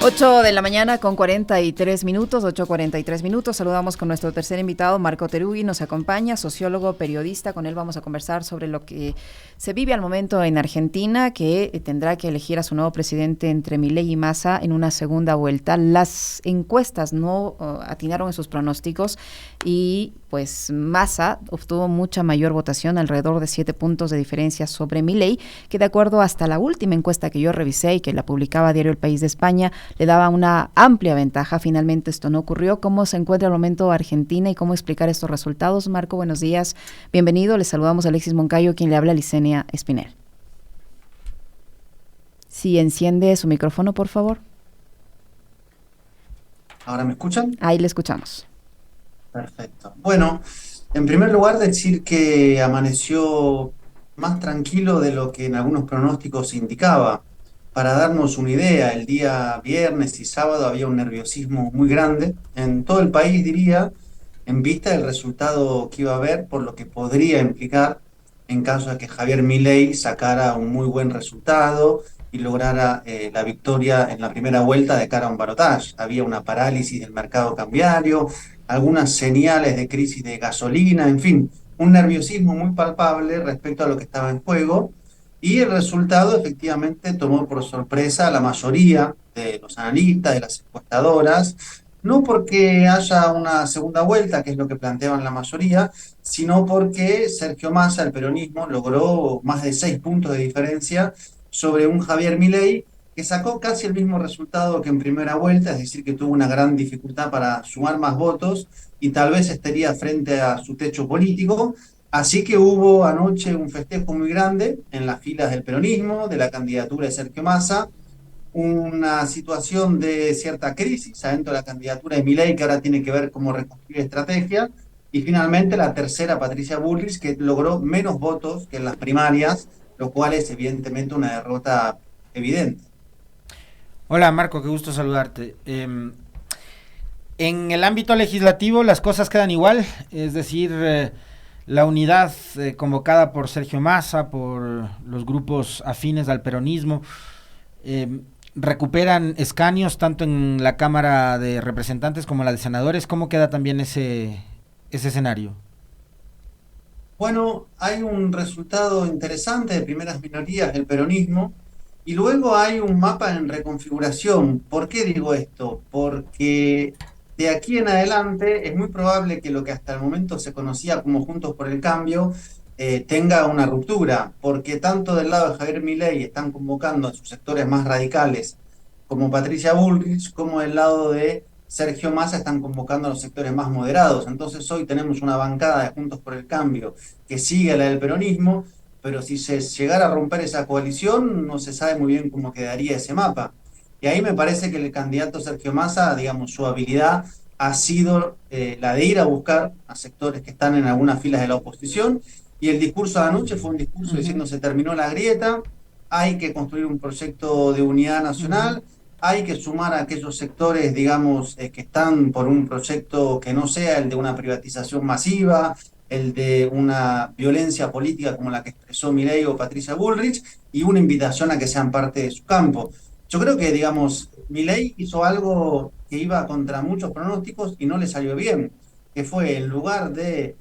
8 de la mañana con 43 minutos, 8:43 minutos. Saludamos con nuestro tercer invitado, Marco Terugui, nos acompaña, sociólogo, periodista. Con él vamos a conversar sobre lo que se vive al momento en Argentina, que tendrá que elegir a su nuevo presidente entre Milei y Massa en una segunda vuelta. Las encuestas no atinaron en sus pronósticos y pues Massa obtuvo mucha mayor votación, alrededor de 7 puntos de diferencia sobre Milei, que de acuerdo hasta la última encuesta que yo revisé y que la publicaba Diario El País de España, le daba una amplia ventaja. Finalmente esto no ocurrió. ¿Cómo se encuentra el momento Argentina y cómo explicar estos resultados? Marco, buenos días. Bienvenido. Les saludamos a Alexis Moncayo, quien le habla a Licenia Espinel. Si enciende su micrófono, por favor. ¿Ahora me escuchan? Ahí le escuchamos. Perfecto. Bueno, en primer lugar decir que amaneció más tranquilo de lo que en algunos pronósticos indicaba. Para darnos una idea, el día viernes y sábado había un nerviosismo muy grande en todo el país, diría, en vista del resultado que iba a haber, por lo que podría implicar en caso de que Javier Milei sacara un muy buen resultado y lograra la victoria en la primera vuelta de cara a un balotaje. Había una parálisis del mercado cambiario, algunas señales de crisis de gasolina, en fin, un nerviosismo muy palpable respecto a lo que estaba en juego. Y el resultado efectivamente tomó por sorpresa a la mayoría de los analistas, de las encuestadoras, no porque haya una segunda vuelta, que es lo que planteaban la mayoría, sino porque Sergio Massa, el peronismo, logró más de 6 puntos de diferencia sobre un Javier Milei que sacó casi el mismo resultado que en primera vuelta, es decir, que tuvo una gran dificultad para sumar más votos y tal vez estaría frente a su techo político. Así que hubo anoche un festejo muy grande en las filas del peronismo, de la candidatura de Sergio Massa, una situación de cierta crisis adentro de la candidatura de Milei, que ahora tiene que ver cómo reconstruir estrategia, y finalmente la tercera, Patricia Bullrich, que logró menos votos que en las primarias, lo cual es evidentemente una derrota evidente. Hola Marco, qué gusto saludarte. En el ámbito legislativo las cosas quedan igual, es decir, la unidad convocada por Sergio Massa, por los grupos afines al peronismo, recuperan escaños tanto en la Cámara de Representantes como la de Senadores. ¿Cómo queda también ese escenario? Bueno, hay un resultado interesante de primeras minorías del peronismo y luego hay un mapa en reconfiguración. ¿Por qué digo esto? Porque de aquí en adelante es muy probable que lo que hasta el momento se conocía como Juntos por el Cambio tenga una ruptura, porque tanto del lado de Javier Milei están convocando a sus sectores más radicales como Patricia Bullrich, como del lado de Sergio Massa están convocando a los sectores más moderados. Entonces hoy tenemos una bancada de Juntos por el Cambio que sigue a la del peronismo, pero si se llegara a romper esa coalición, no se sabe muy bien cómo quedaría ese mapa. Y ahí me parece que el candidato Sergio Massa, digamos, su habilidad ha sido la de ir a buscar a sectores que están en algunas filas de la oposición, y el discurso de anoche fue un discurso diciendo se terminó la grieta, hay que construir un proyecto de unidad nacional, hay que sumar a aquellos sectores, digamos, que están por un proyecto que no sea el de una privatización masiva, el de una violencia política como la que expresó Milei o Patricia Bullrich, y una invitación a que sean parte de su campo. Yo creo que, digamos, Milei hizo algo que iba contra muchos pronósticos y no le salió bien, que fue en lugar de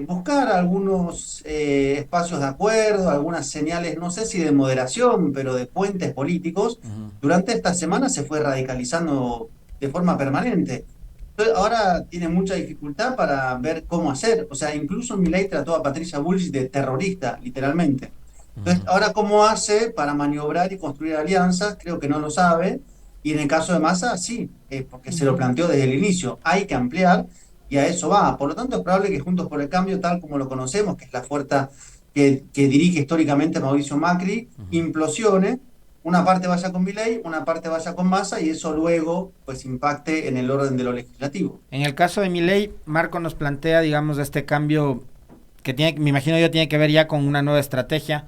buscar algunos espacios de acuerdo, algunas señales, no sé si de moderación, pero de puentes políticos, durante esta semana se fue radicalizando de forma permanente. Entonces, ahora tiene mucha dificultad para ver cómo hacer. O sea, incluso Milei trató a Patricia Bullrich de terrorista, literalmente. Entonces, ahora cómo hace para maniobrar y construir alianzas, creo que no lo sabe. Y en el caso de Massa, sí, porque se lo planteó desde el inicio. Hay que ampliar y a eso va. Por lo tanto, es probable que Juntos por el Cambio, tal como lo conocemos, que es la fuerza que dirige históricamente Mauricio Macri, implosione, una parte vaya con Milei, una parte vaya con Massa, y eso luego pues impacte en el orden de lo legislativo. En el caso de Milei, Marco nos plantea, digamos, este cambio que tiene, me imagino yo, tiene que ver ya con una nueva estrategia.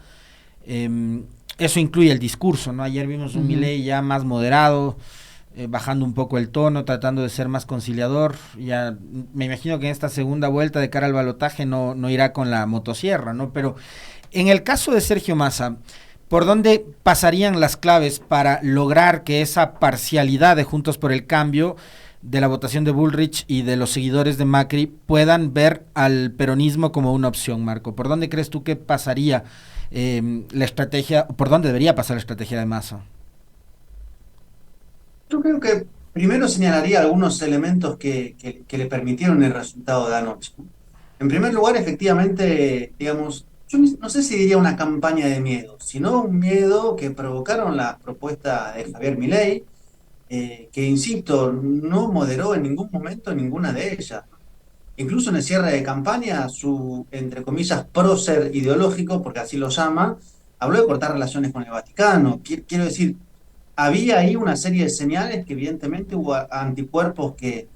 Eso incluye el discurso, ¿no? Ayer vimos un Milei ya más moderado, bajando un poco el tono, tratando de ser más conciliador. Ya me imagino que en esta segunda vuelta de cara al balotaje no irá con la motosierra, ¿no? Pero en el caso de Sergio Massa, ¿por dónde pasarían las claves para lograr que esa parcialidad de Juntos por el Cambio, de la votación de Bullrich y de los seguidores de Macri, puedan ver al peronismo como una opción, Marco? ¿Por dónde crees tú que pasaría la estrategia, por dónde debería pasar la estrategia de Massa? Yo creo que primero señalaría algunos elementos que le permitieron el resultado de anoche. En primer lugar, efectivamente, digamos, yo no sé si diría una campaña de miedo, sino un miedo que provocaron las propuestas de Javier Milei, que, insisto, no moderó en ningún momento ninguna de ellas. Incluso en el cierre de campaña, su, entre comillas, prócer ideológico, porque así lo llama, habló de cortar relaciones con el Vaticano. Quiero decir, había ahí una serie de señales que evidentemente hubo anticuerpos que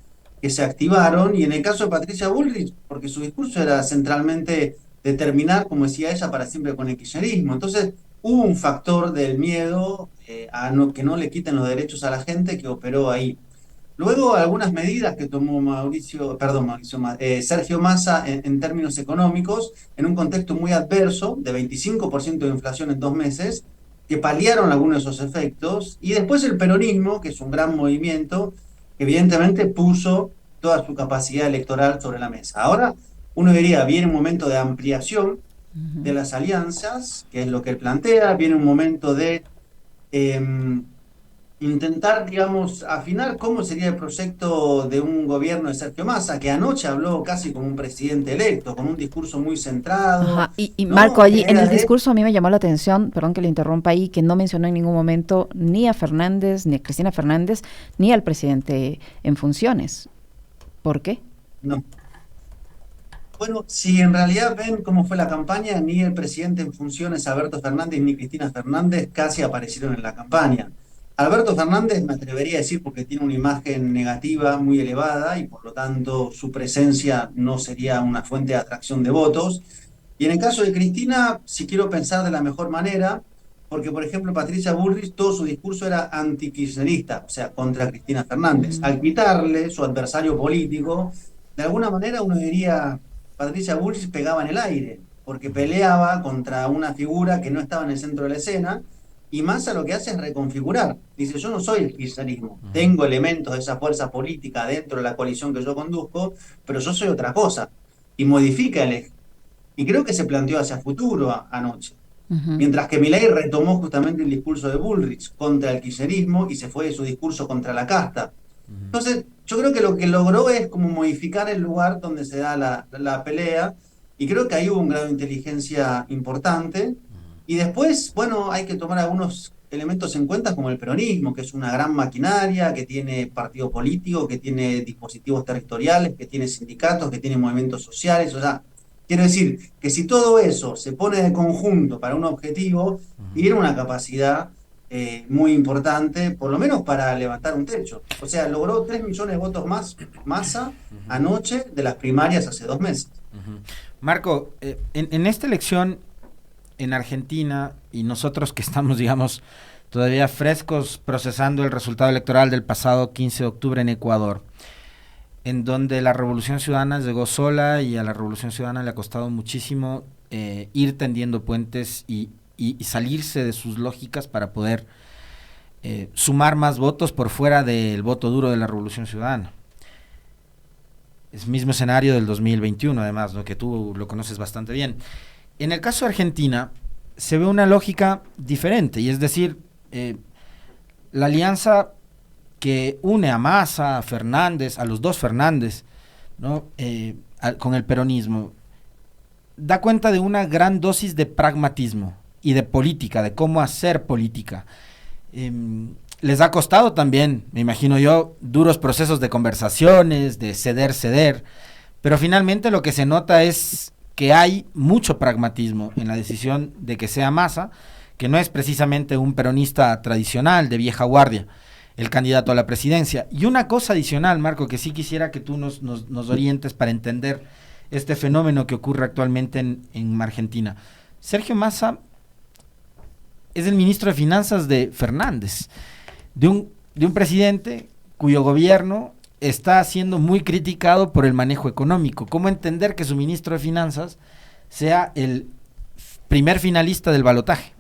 se activaron, y en el caso de Patricia Bullrich, porque su discurso era centralmente de terminar, como decía ella, para siempre con el kirchnerismo. Entonces hubo un factor del miedo que no le quiten los derechos a la gente que operó ahí. Luego, algunas medidas que tomó Sergio Massa en términos económicos, en un contexto muy adverso, de 25% de inflación en 2 meses, que paliaron algunos de esos efectos, y después el peronismo, que es un gran movimiento, que evidentemente puso toda su capacidad electoral sobre la mesa. Ahora, uno diría, viene un momento de ampliación de las alianzas, que es lo que él plantea, viene un momento de intentar, digamos, afinar cómo sería el proyecto de un gobierno de Sergio Massa, que anoche habló casi como un presidente electo, con un discurso muy centrado. Ajá. Y ¿no? Marco, allí en el de... discurso a mí me llamó la atención, perdón que le interrumpa ahí, que no mencionó en ningún momento ni a Fernández, ni a Cristina Fernández, ni al presidente en funciones. ¿Por qué? No. Bueno, si en realidad ven cómo fue la campaña, ni el presidente en funciones, Alberto Fernández, ni Cristina Fernández casi aparecieron en la campaña. Alberto Fernández, me atrevería a decir, porque tiene una imagen negativa muy elevada y por lo tanto su presencia no sería una fuente de atracción de votos. Y en el caso de Cristina, si quiero pensar de la mejor manera, porque por ejemplo Patricia Bullrich, todo su discurso era antikirchnerista, o sea, contra Cristina Fernández. Al quitarle su adversario político, de alguna manera uno diría, Patricia Bullrich pegaba en el aire, porque peleaba contra una figura que no estaba en el centro de la escena. Y Massa lo que hace es reconfigurar. Dice, yo no soy el kirchnerismo, tengo elementos de esa fuerza política dentro de la coalición que yo conduzco, pero yo soy otra cosa. Y modifica el eje. Y creo que se planteó hacia futuro anoche. Mientras que Milei retomó justamente el discurso de Bullrich contra el kirchnerismo y se fue de su discurso contra la casta. Entonces, yo creo que lo que logró es como modificar el lugar donde se da la pelea, y creo que ahí hubo un grado de inteligencia importante. Y después, bueno, hay que tomar algunos elementos en cuenta, como el peronismo, que es una gran maquinaria, que tiene partido político, que tiene dispositivos territoriales, que tiene sindicatos, que tiene movimientos sociales. O sea, quiero decir que si todo eso se pone de conjunto para un objetivo, tiene una capacidad muy importante, por lo menos para levantar un techo. O sea, logró 3 millones de votos más Massa anoche de las primarias hace 2 meses. Marco, en esta elección en Argentina, y nosotros que estamos, digamos, todavía frescos procesando el resultado electoral del pasado 15 de octubre en Ecuador, en donde la Revolución Ciudadana llegó sola y a la Revolución Ciudadana le ha costado muchísimo ir tendiendo puentes y salirse de sus lógicas para poder sumar más votos por fuera del voto duro de la Revolución Ciudadana. Es el mismo escenario del 2021, además, ¿no?, que tú lo conoces bastante bien. En el caso de Argentina se ve una lógica diferente, y es decir, la alianza que une a Massa, a Fernández, a los dos Fernández, ¿no?, con el peronismo, da cuenta de una gran dosis de pragmatismo y de política, de cómo hacer política. Les ha costado también, me imagino yo, duros procesos de conversaciones, de ceder, pero finalmente lo que se nota es que hay mucho pragmatismo en la decisión de que sea Massa, que no es precisamente un peronista tradicional de vieja guardia, el candidato a la presidencia. Y una cosa adicional, Marco, que sí quisiera que tú nos orientes para entender este fenómeno que ocurre actualmente en Argentina. Sergio Massa es el ministro de Finanzas de Fernández, de un presidente cuyo gobierno está siendo muy criticado por el manejo económico. ¿Cómo entender que su ministro de Finanzas sea el primer finalista del balotaje?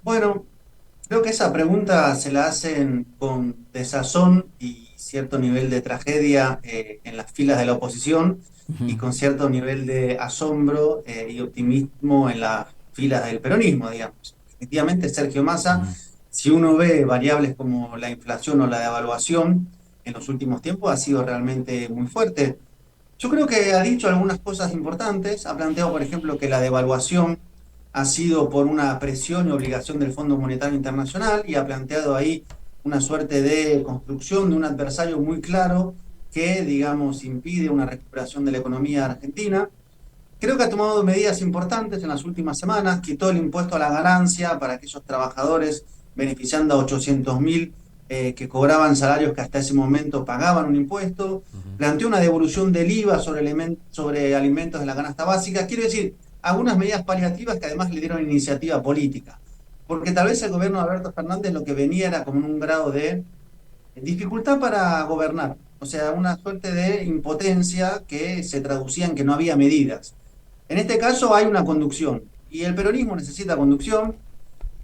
Bueno, creo que esa pregunta se la hacen con desazón y cierto nivel de tragedia en las filas de la oposición y Ujú, con cierto nivel de asombro y optimismo en las filas del peronismo, digamos. Efectivamente, Sergio Massa, ujú, si uno ve variables como la inflación o la devaluación en los últimos tiempos, ha sido realmente muy fuerte. Yo creo que ha dicho algunas cosas importantes. Ha planteado, por ejemplo, que la devaluación ha sido por una presión y obligación del Fondo Monetario Internacional y ha planteado ahí una suerte de construcción de un adversario muy claro que, digamos, impide una recuperación de la economía argentina. Creo que ha tomado medidas importantes en las últimas semanas, quitó el impuesto a la ganancia para aquellos trabajadores beneficiando a 800.000 que cobraban salarios que hasta ese momento pagaban un impuesto, ujú. planteó una devolución del IVA sobre alimentos de la canasta básica, quiero decir, algunas medidas paliativas que además le dieron iniciativa política, porque tal vez el gobierno de Alberto Fernández lo que venía era como en un grado de dificultad para gobernar, o sea, una suerte de impotencia que se traducía en que no había medidas. En este caso hay una conducción y el peronismo necesita conducción,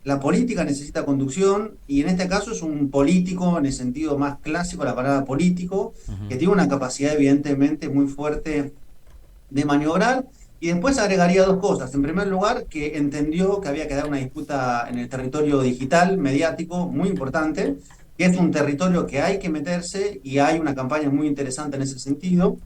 la política necesita conducción y en este caso es un político en el sentido más clásico de la palabra político que Ujú. tiene una capacidad evidentemente muy fuerte de maniobrar y después agregaría dos cosas. En primer lugar, que entendió que había que dar una disputa en el territorio digital, mediático, muy importante, que es un territorio que hay que meterse y hay una campaña muy interesante en ese sentido.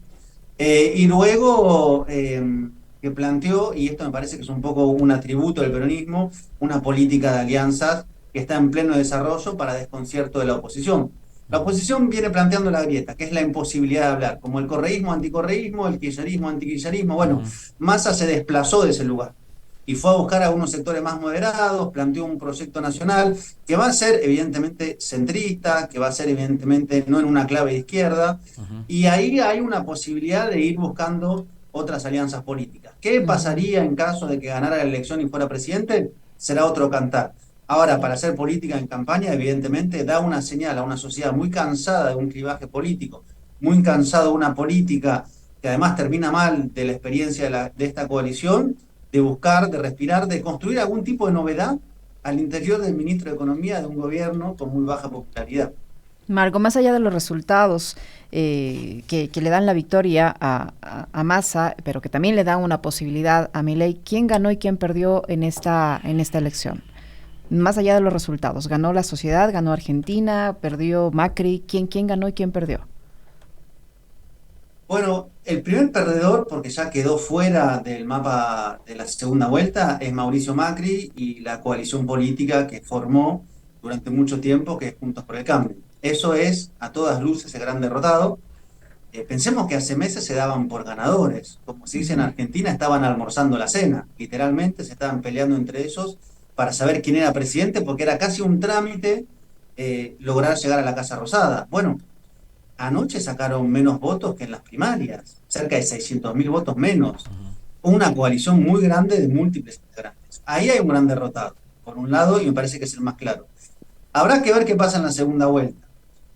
Y luego que planteó, y esto me parece que es un poco un atributo del peronismo, una política de alianzas que está en pleno desarrollo para desconcierto de la oposición. La oposición viene planteando la grieta, que es la imposibilidad de hablar, como el correísmo, anticorreísmo, el kirchnerismo, antikirchnerismo. Bueno, Ujú, Massa se desplazó de ese lugar y fue a buscar a unos sectores más moderados, planteó un proyecto nacional que va a ser evidentemente centrista, que va a ser evidentemente no en una clave de izquierda, ujú, y ahí hay una posibilidad de ir buscando otras alianzas políticas. ¿Qué Ujú. pasaría en caso de que ganara la elección y fuera presidente? Será otro cantar. Ahora, para hacer política en campaña, evidentemente da una señal a una sociedad muy cansada de un clivaje político, muy cansado de una política que además termina mal de la experiencia de esta coalición, de buscar, de respirar, de construir algún tipo de novedad al interior del ministro de Economía de un gobierno con muy baja popularidad. Marco, más allá de los resultados que le dan la victoria a Massa, pero que también le dan una posibilidad a Milei, ¿quién ganó y quién perdió en esta elección? Más allá de los resultados, ¿ganó la sociedad, ganó Argentina, perdió Macri? ¿Quién ganó y quién perdió? Bueno, el primer perdedor, porque ya quedó fuera del mapa de la segunda vuelta, es Mauricio Macri y la coalición política que formó durante mucho tiempo, que es Juntos por el Cambio. Eso es, a todas luces, el gran derrotado. Pensemos que hace meses se daban por ganadores. Como se dice en Ujú. Argentina, estaban almorzando la cena. Literalmente se estaban peleando entre ellos para saber quién era presidente, porque era casi un trámite lograr llegar a la Casa Rosada. Bueno, anoche sacaron menos votos que en las primarias, cerca de 600.000 votos menos. ujú. Una coalición muy grande de múltiples integrantes. Ahí hay un gran derrotado, por un lado, y me parece que es el más claro. Habrá que ver qué pasa en la segunda vuelta.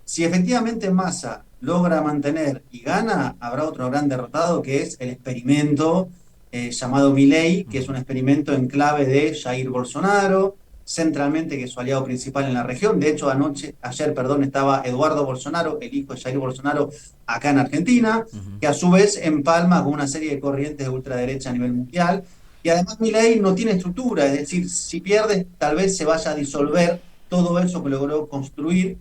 Si efectivamente Massa logra mantener y gana, habrá otro gran derrotado que es el experimento llamado Milei, que es un experimento en clave de Jair Bolsonaro, centralmente que es su aliado principal en la región. De hecho, ayer, perdón, estaba Eduardo Bolsonaro, el hijo de Jair Bolsonaro, acá en Argentina, Ujú. que a su vez empalma con una serie de corrientes de ultraderecha a nivel mundial. Y además Milei no tiene estructura, es decir, si pierde, tal vez se vaya a disolver todo eso que logró construir.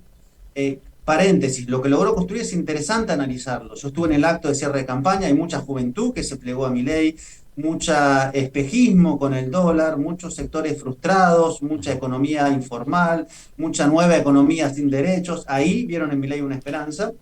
Paréntesis, lo que logró construir es interesante analizarlo. Yo estuve en el acto de cierre de campaña, hay mucha juventud que se plegó a Milei, mucha espejismo con el dólar, muchos sectores frustrados, mucha economía informal, mucha nueva economía sin derechos. Ahí vieron en Milei una esperanza.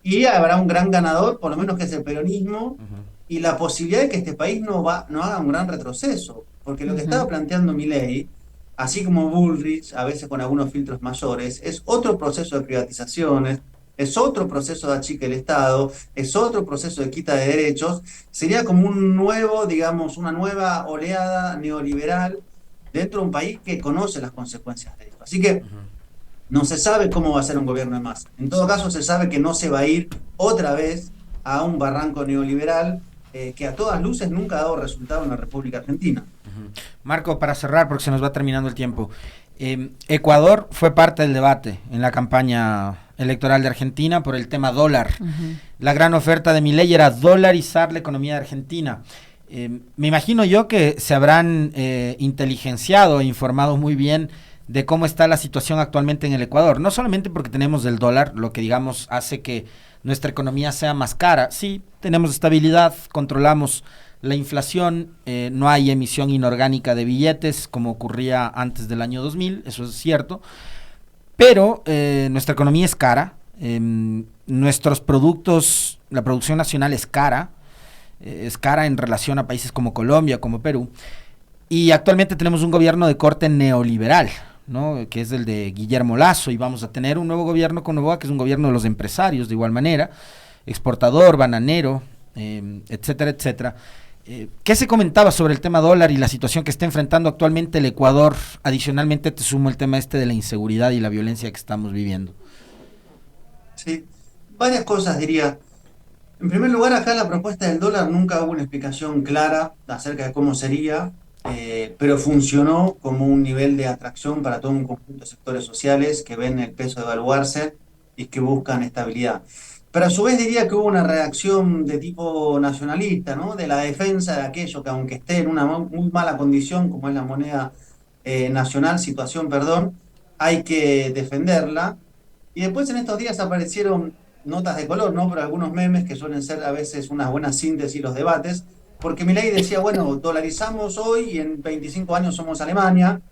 Y habrá un gran ganador, por lo menos que es el peronismo, Ujú, y la posibilidad de que este país no haga un gran retroceso. Porque lo que Ujú. estaba planteando Milei, así como Bullrich, a veces con algunos filtros mayores, es otro proceso de privatizaciones, es otro proceso de achique del Estado, es otro proceso de quita de derechos. Sería como un nuevo, digamos, una nueva oleada neoliberal dentro de un país que conoce las consecuencias de esto. Así que ujú. no se sabe cómo va a ser un gobierno de Massa. En todo caso, se sabe que no se va a ir otra vez a un barranco neoliberal que a todas luces nunca ha dado resultado en la República Argentina. Marco, para cerrar, porque se nos va terminando el tiempo, Ecuador fue parte del debate en la campaña electoral de Argentina por el tema dólar. La gran oferta de Milei era dolarizar la economía de Argentina. Me imagino yo que se habrán inteligenciado e informado muy bien de cómo está la situación actualmente en el Ecuador, no solamente porque tenemos el dólar, lo que digamos hace que nuestra economía sea más cara. Sí, tenemos estabilidad, controlamos la inflación, no hay emisión inorgánica de billetes como ocurría antes del año 2000, eso es cierto, pero nuestra economía es cara, nuestros productos, la producción nacional es cara en relación a países como Colombia, como Perú, y actualmente tenemos un gobierno de corte neoliberal, ¿no? Que es el de Guillermo Lasso, y vamos a tener un nuevo gobierno con Noboa, que es un gobierno de los empresarios de igual manera, exportador, bananero, etcétera, etcétera. ¿Qué se comentaba sobre el tema dólar y la situación que está enfrentando actualmente el Ecuador? Adicionalmente te sumo el tema de la inseguridad y la violencia que estamos viviendo. Sí, varias cosas diría. En primer lugar, acá la propuesta del dólar nunca hubo una explicación clara acerca de cómo sería, pero funcionó como un nivel de atracción para todo un conjunto de sectores sociales que ven el peso devaluarse y que buscan estabilidad. Pero a su vez diría que hubo una reacción de tipo nacionalista, ¿no? De la defensa de aquello que aunque esté en una muy mala condición, como es la moneda nacional, situación, perdón, hay que defenderla. Y después en estos días aparecieron notas de color, ¿no? Pero algunos memes que suelen ser a veces unas buenas síntesis los debates, porque Milei decía, bueno, dolarizamos hoy y en 25 años somos Alemania,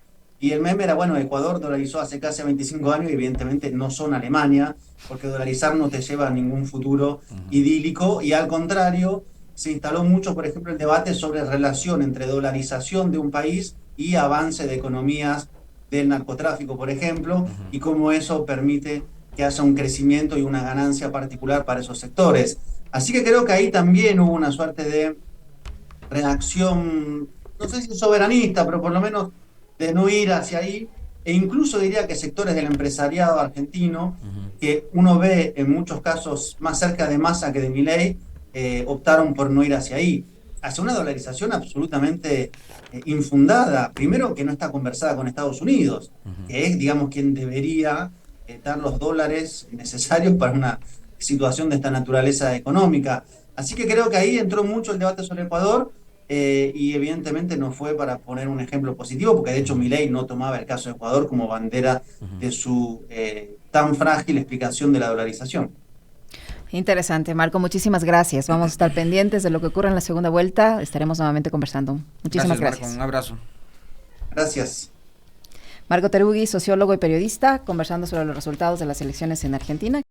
y el meme era, bueno, Ecuador dolarizó hace casi 25 años y evidentemente no son Alemania, porque dolarizar no te lleva a ningún futuro idílico, y al contrario, se instaló mucho, por ejemplo, el debate sobre relación entre dolarización de un país y avance de economías del narcotráfico, por ejemplo, y cómo eso permite que haya un crecimiento y una ganancia particular para esos sectores. Así que creo que ahí también hubo una suerte de reacción, no sé si soberanista, pero por lo menos de no ir hacia ahí, e incluso diría que sectores del empresariado argentino, que uno ve en muchos casos más cerca de Massa que de Milei, optaron por no ir hacia ahí, hacia una dolarización absolutamente infundada, primero que no está conversada con Estados Unidos, que es, digamos, quien debería dar los dólares necesarios para una situación de esta naturaleza económica. Así que creo que ahí entró mucho el debate sobre Ecuador, y evidentemente no fue para poner un ejemplo positivo, porque de hecho Milei no tomaba el caso de Ecuador como bandera de su tan frágil explicación de la dolarización. Interesante, Marco, muchísimas gracias. Vamos a estar pendientes de lo que ocurra en la segunda vuelta. Estaremos nuevamente conversando. Muchísimas gracias. Marco, un abrazo. Gracias. Marco Terugui, sociólogo y periodista, conversando sobre los resultados de las elecciones en Argentina.